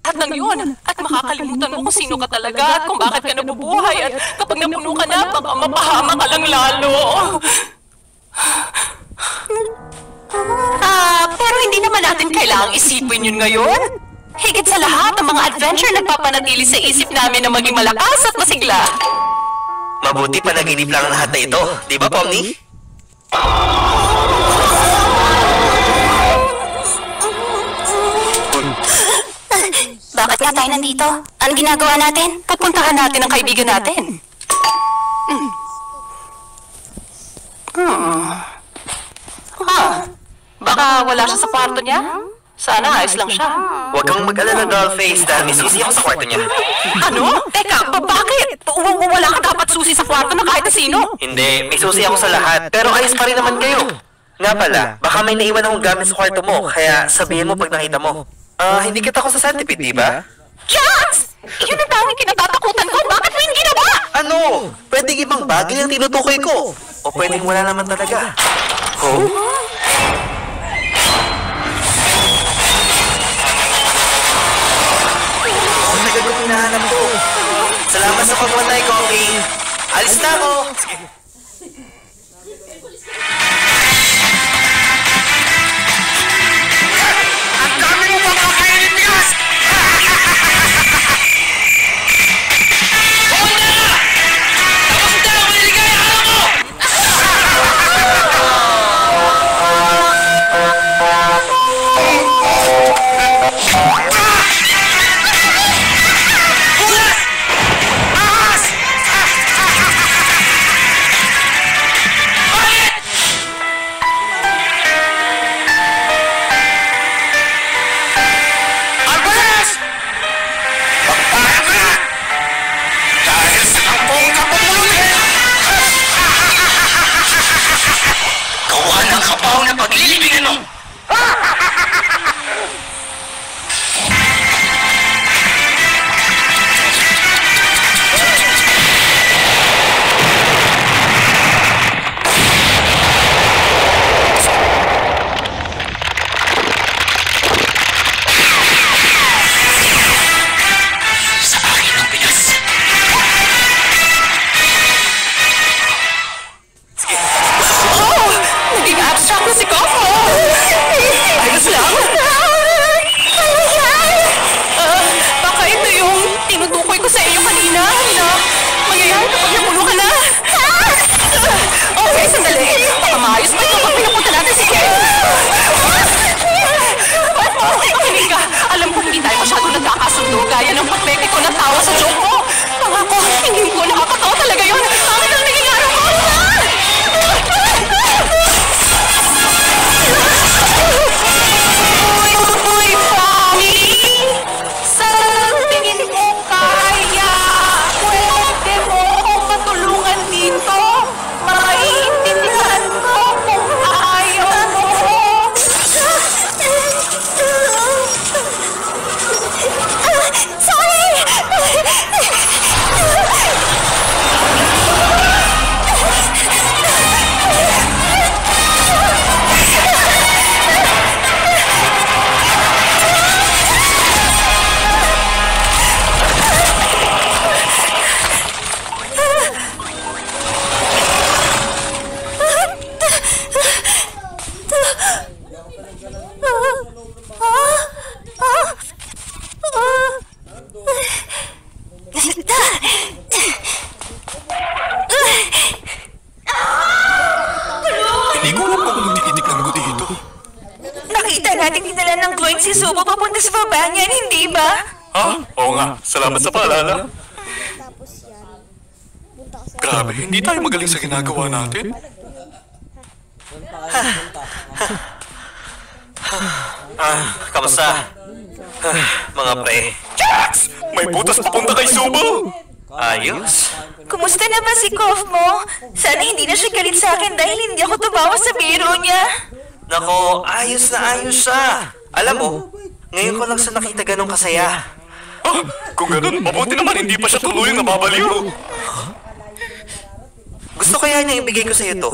At nang yun, at makakalimutan mo kung sino ka talaga at kung bakit ka nabubuhay at kapag napuno ka na, baka mapahama ka lang lalo. Pero hindi naman natin kailangang isipin yun ngayon. Higit sa lahat, ang mga adventure nagpapanatili sa isip namin na maging malakas at masigla. Mabuti panaginip lang ang lahat na ito, di ba, Pomni? Bakit nga tayo nandito? Ano ginagawa natin? Pupuntahan natin ang kaibigan natin. Baka wala siya sa kwarto niya? Sana ayos lang siya. Huwag kang mag-alala, Dollface, dahil may susi ako sa kwarto niya. Ano? Teka, bakit? Wala ka dapat susi sa kwarto na kahit na sino? Hindi, may susi ako sa lahat, pero ayos pa rin naman kayo. Nga pala, baka may naiwan akong gamit sa kwarto mo, kaya sabihin mo pag nakita mo. Hindi kita ako sa centipede, di ba? Jax! Yun ang tawing kinatatakutan ko. Bakit mo yung ginawa? Ano? Pwedeng ibang bagay ang tinutukoy ko. O pwedeng wala naman talaga. Oh? Ang nagagot hinahanap ko. Salamat sa pagmatay, Coffee. Alis na ako. Sige. Hindi ko alam kung anong tinitignan ko dito. Nakita natin dinala ng glowing si Subo papunta sa baba niyan, hindi ba? Oo nga. Salamat sa paalala. Grabe, hindi tayo magaling sa ginagawa natin. Kamusta? Mga pre. Jax! May butas papunta kay Subo! Ayos. Kumusta na ba si Kof mo? Sana hindi na siya galit sa akin dahil hindi ako tumawa sa biro niya. Nako, ayos na ayos siya. Alam mo, ngayon ko lang siya nakita ganun kasaya. Kung ganun, mabuti naman hindi pa siya tuluyang nababaliw. Gusto kaya niya ibigay ko sa'yo to.